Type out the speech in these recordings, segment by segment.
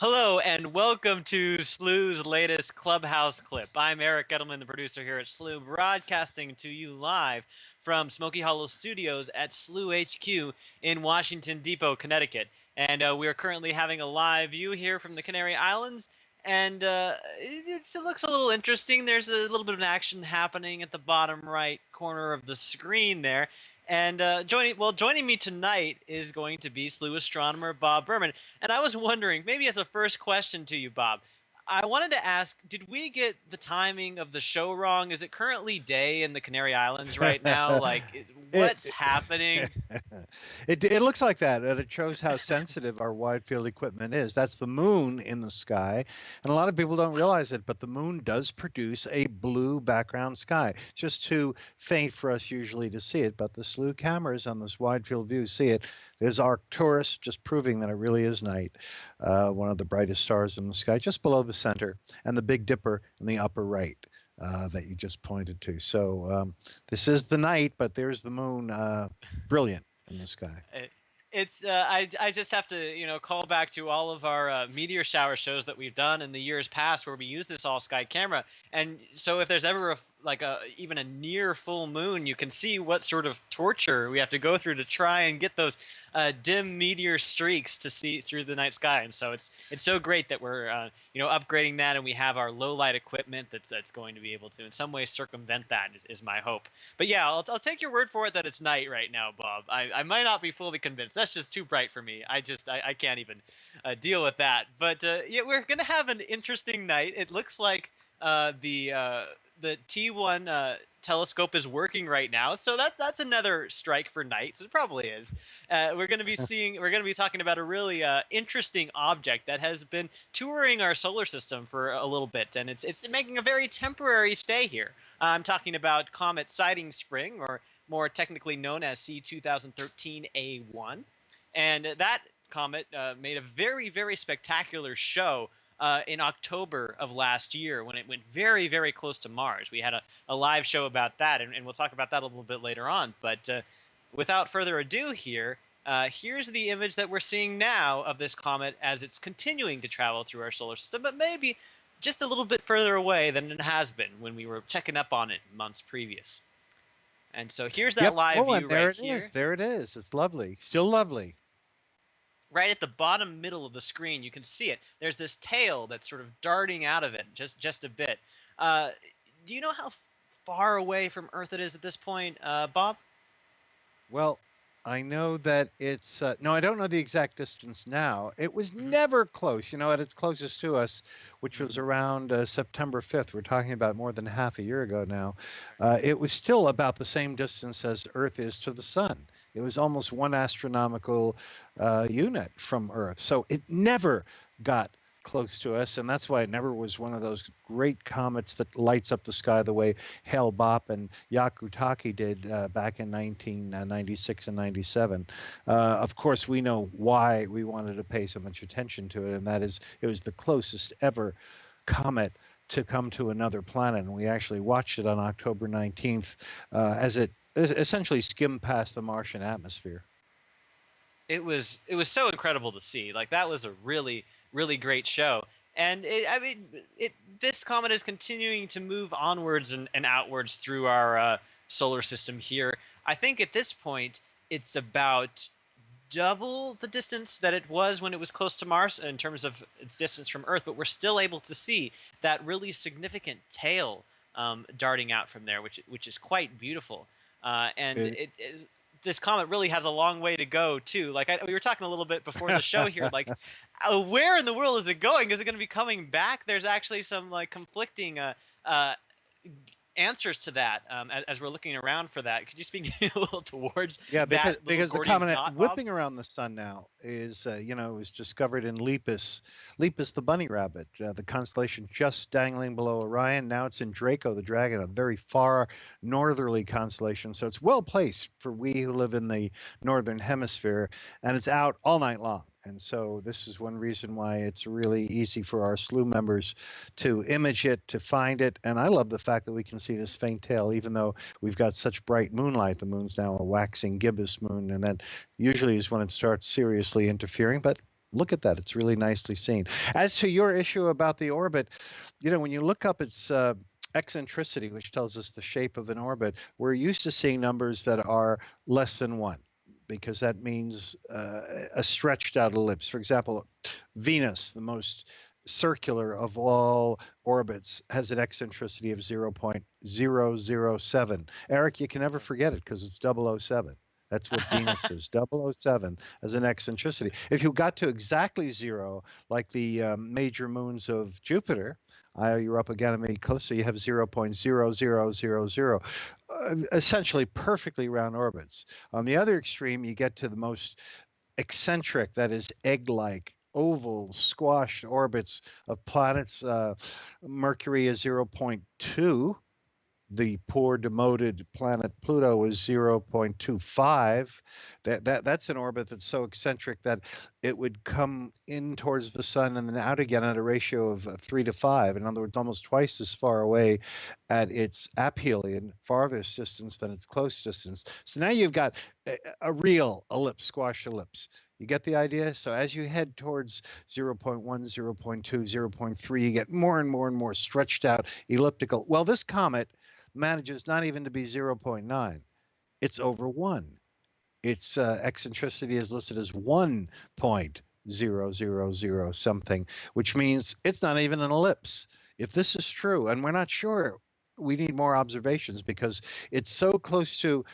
Hello and welcome to Slooh's latest Clubhouse clip. I'm Eric Edelman, the producer here at Slooh, broadcasting to you live from Smoky Hollow Studios at Slooh HQ in Washington Depot, Connecticut. And we are currently having a live view here from the Canary Islands. And it looks a little interesting. There's a little bit of action happening at the bottom right corner of the screen there. And joining me tonight is going to be Slooh astronomer Bob Berman. And I was wondering, maybe as a first question to you, Bob, I wanted to ask, did we get the timing of the show wrong? Is it currently day in the Canary Islands right now? Like, what's happening? It looks like that, and it shows how sensitive our wide field equipment is. That's the moon in the sky, and a lot of people don't realize it, but the moon does produce a blue background sky. Just too faint for us usually to see it, but the Slooh cameras on this wide field view see it. There's Arcturus, just proving that it really is night, one of the brightest stars in the sky, just below the center, and the Big Dipper in the upper right. That you just pointed to. So this is the night, but there's the moon, brilliant in the sky. I just have to call back to all of our meteor shower shows that we've done in the years past where we use this all sky camera, and so if there's ever even a near full moon, you can see what sort of torture we have to go through to try and get those dim meteor streaks to see through the night sky. And so it's so great that we're upgrading that, and we have our low light equipment that's going to be able to in some way circumvent that is my hope. But yeah, I'll take your word for it that it's night right now, Bob. I might not be fully convinced. That's just too bright for me. I can't even deal with that. But yeah, we're gonna have an interesting night. It looks like the T1 telescope is working right now, so that's another strike for night. So it probably is. We're going to be talking about a really interesting object that has been touring our solar system for a little bit, and it's making a very temporary stay here. I'm talking about Comet Siding Spring, or more technically known as C2013A1, and that comet made a very, very spectacular show in October of last year when it went very, very close to Mars. We had a live show about that, and we'll talk about that a little bit later on. But without further ado here, here's the image that we're seeing now of this comet as it's continuing to travel through our solar system, but maybe just a little bit further away than it has been when we were checking up on it months previous. And so here's that live view right here. There it is. There it is. It's lovely. Still lovely. right at the bottom middle of the screen, you can see it. There's this tail that's sort of darting out of it just a bit. Uh, do you know how far away from Earth it is at this point, Bob? Well, I know that it's no, I don't know the exact distance now. It was Hmm. never close, at its closest to us, which was Hmm. around September 5th. We're talking about more than half a year ago now. It was still about the same distance as Earth is to the sun. It was almost one astronomical unit from Earth. So it never got close to us, and that's why it never was one of those great comets that lights up the sky the way Hale Bopp and Yakutaki did back in 1996 and 97. Of course, we know why we wanted to pay so much attention to it, and that is it was the closest ever comet to come to another planet, and we actually watched it on October 19th as it essentially skimmed past the Martian atmosphere. It was so incredible to see. Like that was a really great show. And I mean, this comet is continuing to move onwards and outwards through our solar system here. I think at this point it's about double the distance that it was when it was close to Mars in terms of its distance from Earth, but we're still able to see that really significant tail darting out from there, which is quite beautiful. And It, this comet really has a long way to go too. Like we were talking a little bit before the show here, like where in the world is it going? Is it going to be coming back? There's actually some like conflicting uh, answers to that as we're looking around for that. Could you speak a little towards Yeah, that little because the Gordian's comet knot, Bob? whipping around the sun now is was discovered in Lepus the bunny rabbit, the constellation just dangling below Orion. Now it's in Draco the dragon, a very far northerly constellation. So it's well placed for we who live in the northern hemisphere, and it's out all night long. And so this is one reason why it's really easy for our Slooh members to image it, to find it. And I love the fact that we can see this faint tail, even though we've got such bright moonlight. The moon's now a waxing gibbous moon, and that usually is when it starts seriously interfering. But look at that; it's really nicely seen. As to your issue about the orbit, when you look up its eccentricity, which tells us the shape of an orbit, we're used to seeing numbers that are less than one, because that means a stretched out ellipse. For example, Venus, the most circular of all orbits, has an eccentricity of 0.007. Eric, you can never forget it because it's 007. That's what Venus is, 007 as an eccentricity. If you got to exactly zero, like the major moons of Jupiter, Io, Europa, Ganymede, Calypso, you have 0.0000, essentially perfectly round orbits. On the other extreme, you get to the most eccentric, that is egg-like, oval, squashed orbits of planets. Mercury is zero point 0.2. The poor demoted planet Pluto is 0.25. That's an orbit that's so eccentric that it would come in towards the sun and then out again at a ratio of 3 to 5. In other words, almost twice as far away at its aphelion, farthest distance, than its close distance. So now you've got a real ellipse, squash ellipse. You get the idea? So as you head towards 0.1, 0.2, 0.3, you get more and more and more stretched out elliptical. Well, this comet manages not even to be zero point 0.9. It's over 1. Its eccentricity is listed as 1.000 something, which means it's not even an ellipse. If this is true, and we're not sure, we need more observations because it's so close to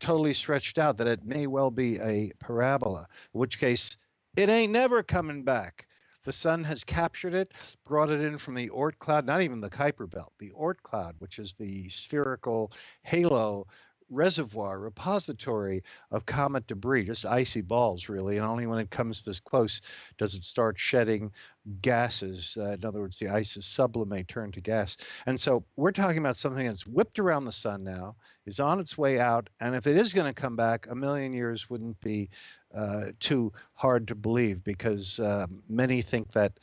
totally stretched out that it may well be a parabola, in which case it ain't never coming back. The sun has captured it, brought it in from the Oort cloud, not even the Kuiper belt, the Oort cloud, which is the spherical halo reservoir, repository of comet debris, just icy balls, really. And only when it comes this close does it start shedding gases. In other words, the ice is sublimate, turned to gas. And so we're talking about something that's whipped around the sun now, is on its way out. And if it is going to come back, a million years wouldn't be too hard to believe, because many think that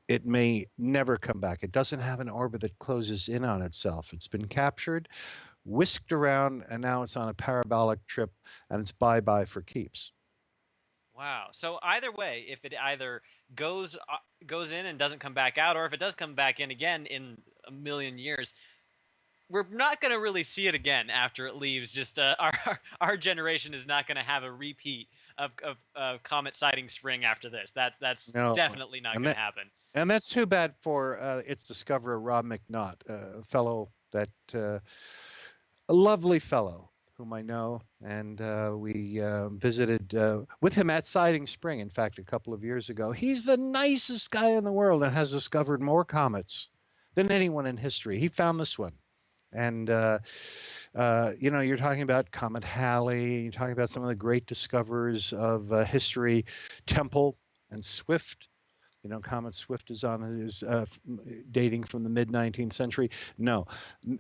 it may never come back. It doesn't have an orbit that closes in on itself. It's been captured, whisked around, and now it's on a parabolic trip, and it's bye-bye for keeps. Wow. So either way, if it either goes in and doesn't come back out, or if it does come back in again in a million years, we're not going to really see it again after it leaves. Just our generation is not going to have a repeat of Comet sighting Spring after this. That's No, definitely not and going to that happen. and that's too bad for its discoverer Rob McNaught, a fellow that a lovely fellow whom I know, and we visited with him at Siding Spring. In fact, a couple of years ago, he's the nicest guy in the world and has discovered more comets than anyone in history. He found this one. And you know, you're talking about Comet Halley. You're talking about some of the great discoverers of history, Temple and Swift. You know, Comet Swift is dating from the mid 19th century. No,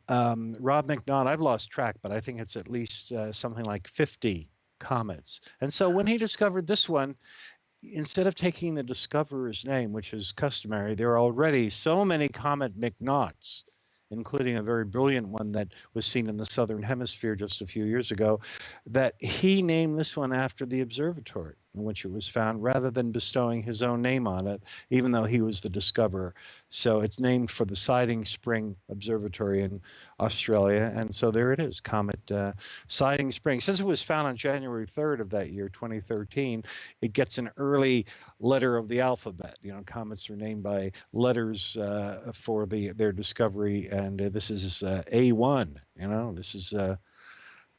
Rob McNaught. I've lost track, but I think it's at least something like 50 comets. And so when he discovered this one, instead of taking the discoverer's name, which is customary, there are already so many Comet McNaughts, including a very brilliant one that was seen in the Southern Hemisphere just a few years ago, that he named this one after the observatory in which it was found rather than bestowing his own name on it, even though he was the discoverer. So it's named for the Siding Spring Observatory in Australia. And so there it is, Comet Siding Spring. Since it was found on January 3rd of that year, 2013, it gets an early letter of the alphabet. You know, comets are named by letters for their discovery, and this is A1. You know, this is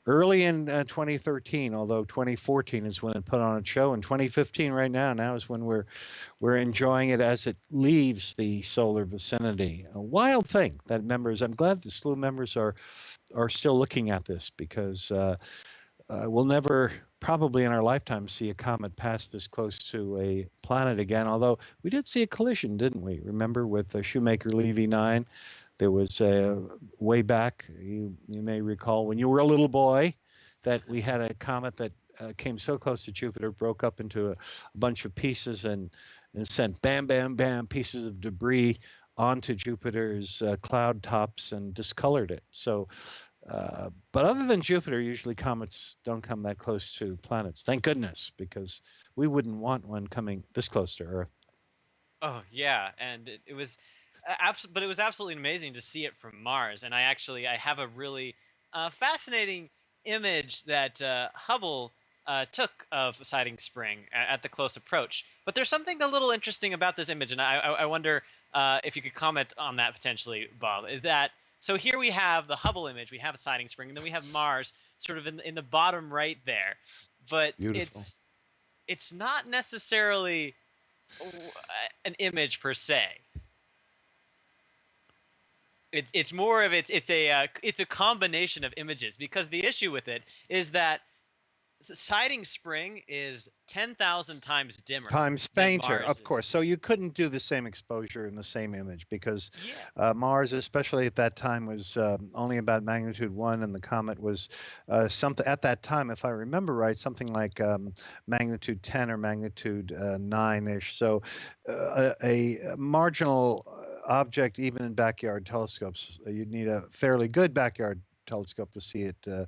early in 2013, although 2014 is when it put on its show, and 2015 right now is when we're enjoying it as it leaves the solar vicinity. A wild thing that members. I'm glad the Slooh members are still looking at this because. We'll never, probably in our lifetime, see a comet pass this close to a planet again. Although we did see a collision, didn't we? Remember with the Shoemaker-Levy 9? There was way back, you may recall, when you were a little boy, that we had a comet that came so close to Jupiter, broke up into a bunch of pieces and sent bam, bam, bam pieces of debris onto Jupiter's cloud tops and discolored it. So but other than Jupiter, usually comets don't come that close to planets. Thank goodness, because we wouldn't want one coming this close to Earth. Oh yeah, and it was, but it was absolutely amazing to see it from Mars. And I have a really fascinating image that Hubble took of Siding Spring at the close approach. But there's something a little interesting about this image, and I wonder if you could comment on that potentially, Bob. That so here we have the Hubble image, we have Siding Spring, and then we have Mars sort of in the bottom right there, but Beautiful. it's not necessarily an image per se. It's more of it's a combination of images, because the issue with it is that Siding Spring is 10,000 times dimmer Times than fainter, Mars of is. course. So you couldn't do the same exposure in the same image because Yeah. Mars, especially at that time, was only about magnitude 1, and the comet was something at that time, if I remember right, something like magnitude 10 or magnitude 9-ish. So a marginal object, even in backyard telescopes, you'd need a fairly good backyard telescope to see it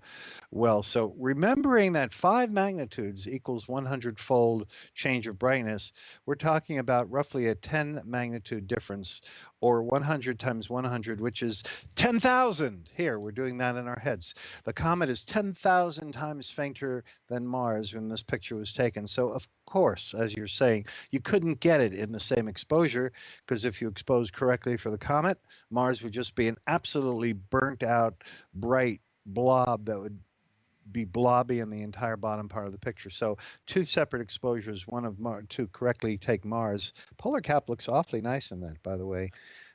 well. So remembering that 5 magnitudes equals 100-fold change of brightness, we're talking about roughly a 10 magnitude difference, or 100 times 100, which is 10,000. Here, we're doing that in our heads. The comet is 10,000 times fainter than Mars when this picture was taken. So, of course, as you're saying, you couldn't get it in the same exposure, because if you expose correctly for the comet, Mars would just be an absolutely burnt out, bright blob that would be blobby in the entire bottom part of the picture. So two separate exposures, one of to correctly take Mars. Polar cap looks awfully nice in that, by the way.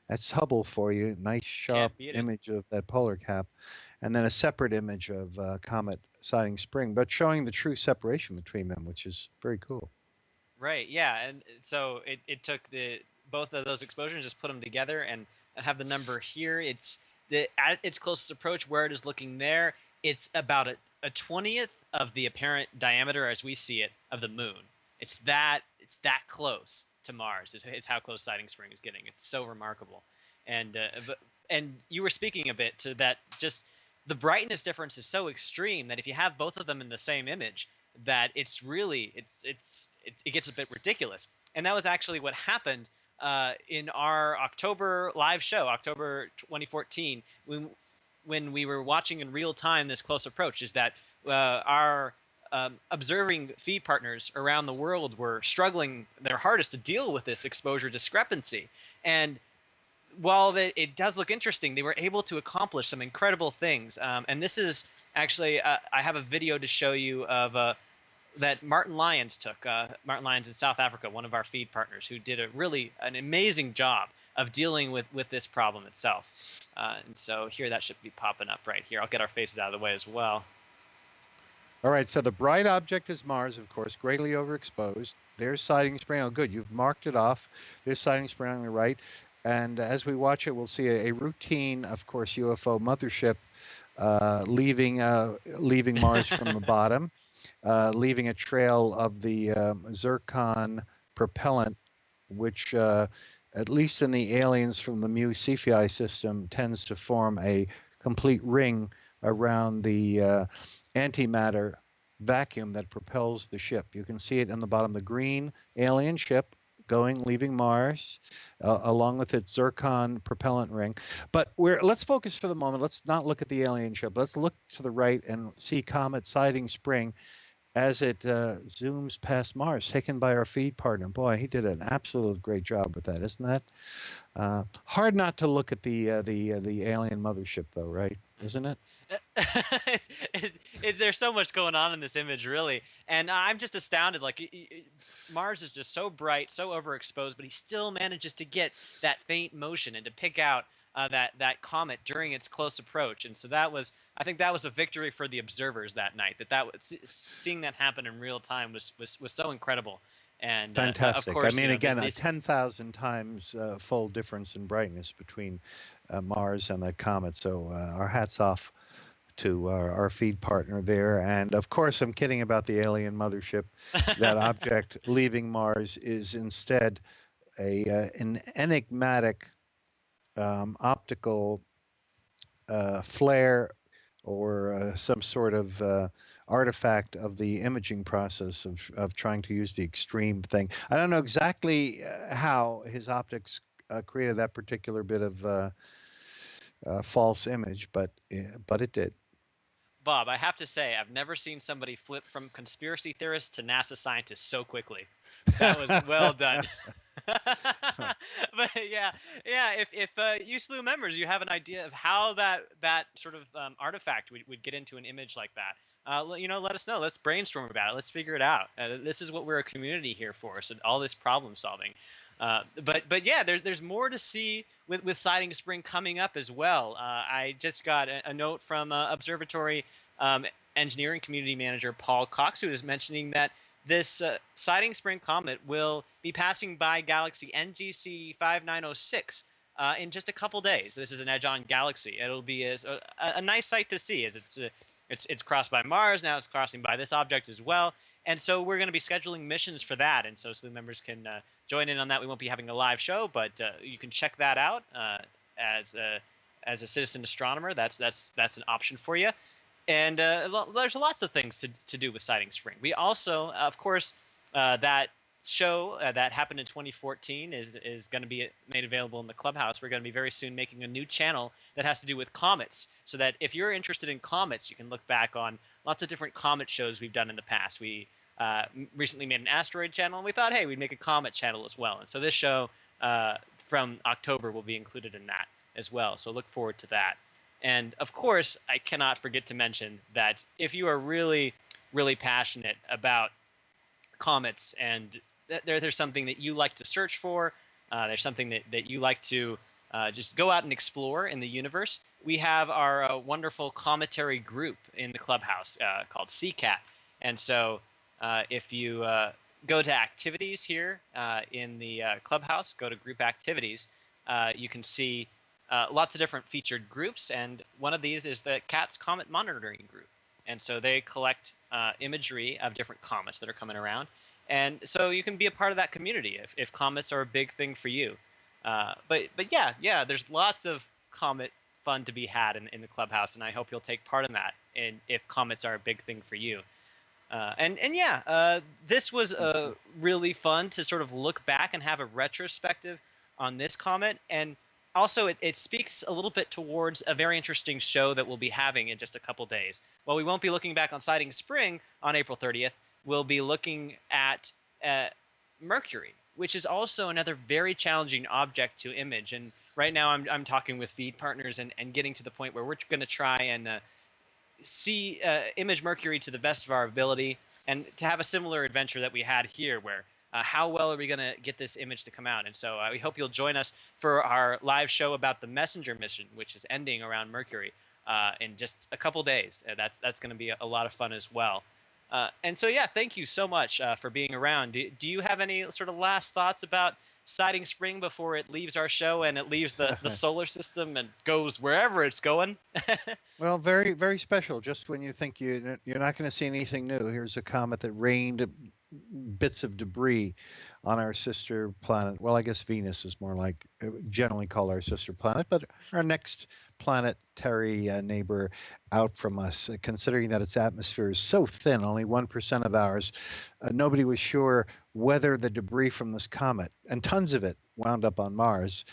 That's Hubble for you. Nice sharp Can't beat it. image of that polar cap, and then a separate image of Comet Siding Spring, but showing the true separation between them, which is very cool. Right. Yeah. And so it took the both of those exposures, just put them together, and have the number here. It's the at its closest approach where it is looking there. It's about a 20th of the apparent diameter as we see it of the moon. It's that close to Mars is how close Siding Spring is getting. It's so remarkable. And you were speaking a bit to that, just the brightness difference is so extreme that if you have both of them in the same image, that it's really it gets a bit ridiculous. And that was actually what happened in our October live show, October 2014, when when we were watching in real time this close approach is that our observing feed partners around the world were struggling their hardest to deal with this exposure discrepancy. And while it does look interesting, they were able to accomplish some incredible things. And this is actually, I have a video to show you of that Martin Lyons took. Martin Lyons in South Africa, one of our feed partners, who did an amazing job of dealing with this problem itself. And so here, that should be popping up right here. I'll get our faces out of the way as well. All right, so the bright object is Mars, of course, greatly overexposed. There's sighting spring. Oh, good, you've marked it off. There's sighting spring on the right. And as we watch it, we'll see a routine, of course, UFO mothership leaving Mars from the bottom, leaving a trail of the zircon propellant, which, at least in the aliens from the Mu Cephei system, tends to form a complete ring around the antimatter vacuum that propels the ship. You can see it in the bottom, the green alien ship leaving Mars, along with its zircon propellant ring. But let's focus for the moment. Let's not look at the alien ship. Let's look to the right and see Comet sighting spring as it zooms past Mars, taken by our feed partner. Boy, he did an absolute great job with that, isn't that? Hard not to look at the alien mothership, though, right? Isn't it? There's so much going on in this image, really, and I'm just astounded. Like, Mars is just so bright, so overexposed, but he still manages to get that faint motion and to pick out that comet during its close approach. And so I think that was a victory for the observers that night. Seeing that happen in real time was so incredible. And of Fantastic. course, I mean, again, a these 10,000 times fold difference in brightness between Mars and that comet. So our hats off to our feed partner there. And of course, I'm kidding about the alien mothership. That object leaving Mars is instead an enigmatic optical flare or some sort of artifact of the imaging process of trying to use the extreme thing. I don't know exactly how his optics created that particular bit of false image, but it did. Bob, I have to say, I've never seen somebody flip from conspiracy theorist to NASA scientist so quickly. That was well done. But yeah, if you Slooh members, you have an idea of how that sort of artifact would get into an image like that, let us know. Let's brainstorm about it. Let's figure it out. This is what we're a community here for. So all this problem solving. But yeah, there's more to see with sighting spring coming up as well. I just got a note from Observatory engineering community manager Paul Cox, who is mentioning that this sighting spring comet will be passing by galaxy NGC 5906 in just a couple days. This is an edge-on galaxy. It'll be a nice sight to see, as it's crossed by Mars. Now it's crossing by this object as well. And so we're going to be scheduling missions for that. And so Slooh members can join in on that. We won't be having a live show, but you can check that out as a citizen astronomer. That's an option for you. And there's lots of things to do with sighting spring. We also, of course, that show that happened in 2014 is going to be made available in the Clubhouse. We're going to be very soon making a new channel that has to do with comets, so that if you're interested in comets, you can look back on lots of different comet shows we've done in the past. We recently made an asteroid channel, and we thought, hey, we'd make a comet channel as well. And so this show from October will be included in that as well. So look forward to that. And of course, I cannot forget to mention that if you are really, really passionate about comets and there's something that you like to search for, there's something that you like to just go out and explore in the universe, we have our wonderful cometary group in the Clubhouse called CCAT. And so if you go to activities here in the Clubhouse, go to group activities, you can see lots of different featured groups, and one of these is the CATS Comet Monitoring Group. And so they collect imagery of different comets that are coming around. And so you can be a part of that community if comets are a big thing for you. But yeah, there's lots of comet fun to be had in the Clubhouse, and I hope you'll take part in that, and if comets are a big thing for you. This was really fun to sort of look back and have a retrospective on this comet. And also, it speaks a little bit towards a very interesting show that we'll be having in just a couple days. While we won't be looking back on sighting spring on April 30th, we'll be looking at uh, Mercury, which is also another very challenging object to image. And right now, I'm talking with feed partners and getting to the point where we're going to try and see image Mercury to the best of our ability, and to have a similar adventure that we had here, where how well are we going to get this image to come out? And so we hope you'll join us for our live show about the Messenger mission, which is ending around Mercury in just a couple days. That's going to be a lot of fun as well. And so, yeah, thank you so much for being around. Do you have any sort of last thoughts about sighting spring before it leaves our show and it leaves the solar system and goes wherever it's going? Well, very, very special. Just when you think you're not going to see anything new, here's a comet that rained bits of debris on our sister planet. Well, I guess Venus is more like generally called our sister planet, but our next planetary neighbor out from us, considering that its atmosphere is so thin, only 1% of ours, nobody was sure whether the debris from this comet, and tons of it wound up on Mars,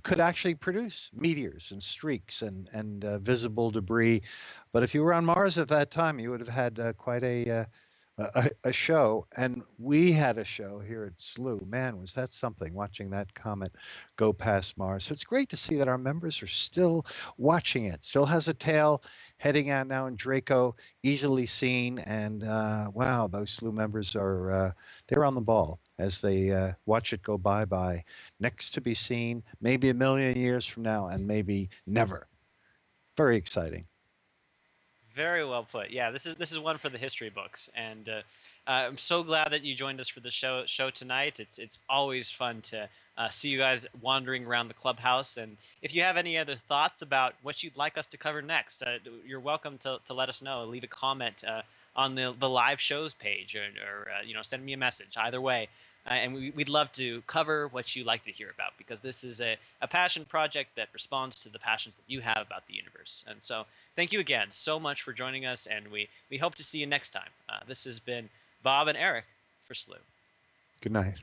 could actually produce meteors and streaks and visible debris. But if you were on Mars at that time, you would have had quite a show. And we had a show here at Slooh. Man, was that something, watching that comet go past Mars. So it's great to see that our members are still watching it. Still has a tail heading out now in Draco, easily seen. And wow, those Slooh members are they're on the ball as they watch it go by, next to be seen, maybe a million years from now, and maybe never. Very exciting. Very well put. Yeah, this is one for the history books, and I'm so glad that you joined us for the show tonight. It's always fun to see you guys wandering around the clubhouse. And if you have any other thoughts about what you'd like us to cover next, you're welcome to let us know. Leave a comment on the live shows page, or send me a message. Either way. And we'd love to cover what you like to hear about, because this is a passion project that responds to the passions that you have about the universe. And so thank you again so much for joining us, and we hope to see you next time. This has been Bob and Eric for Slooh. Good night.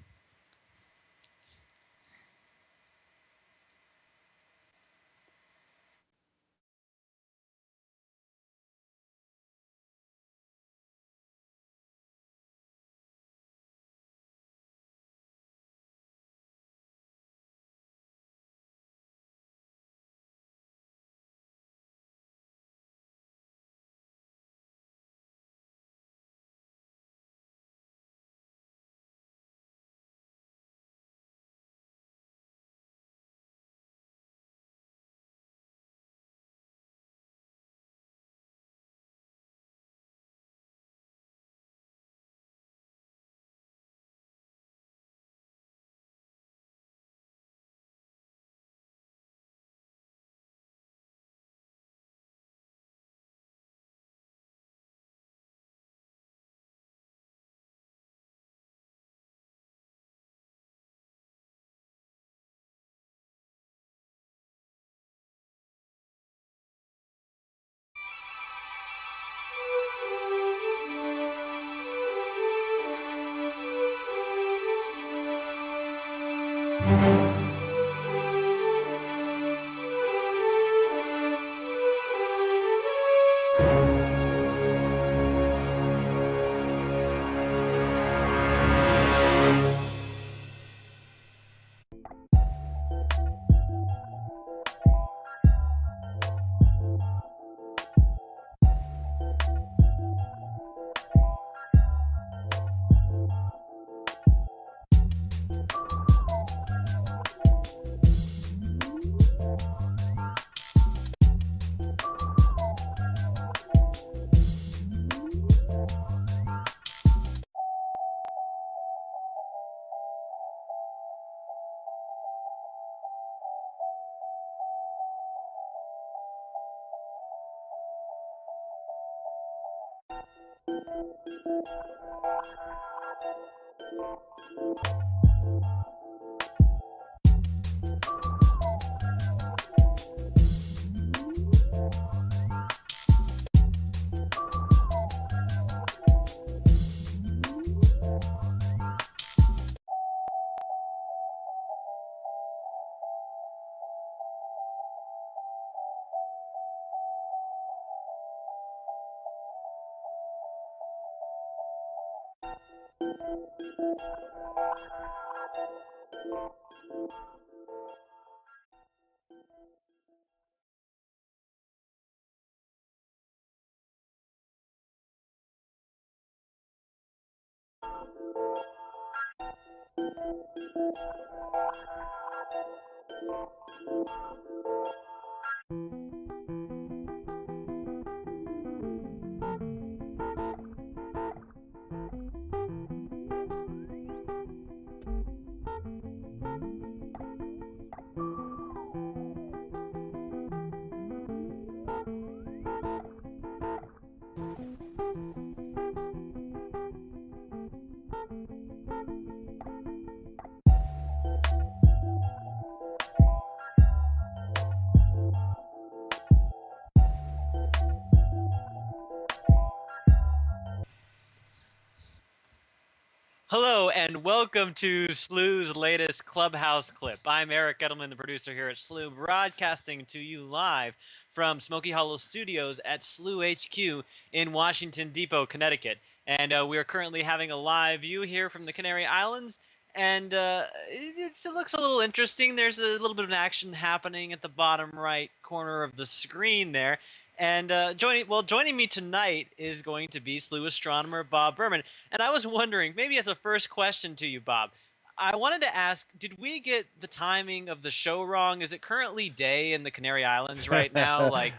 Hello and welcome to Slooh's latest Clubhouse clip. I'm Eric Edelman, the producer here at Slooh, broadcasting to you live from Smoky Hollow Studios at Slooh HQ in Washington Depot, Connecticut. And we are currently having a live view here from the Canary Islands. And it looks a little interesting. There's a little bit of action happening at the bottom right corner of the screen there. And joining me tonight is going to be Slooh astronomer Bob Berman. And I was wondering, maybe as a first question to you, Bob, I wanted to ask, did we get the timing of the show wrong? Is it currently day in the Canary Islands right now? Like,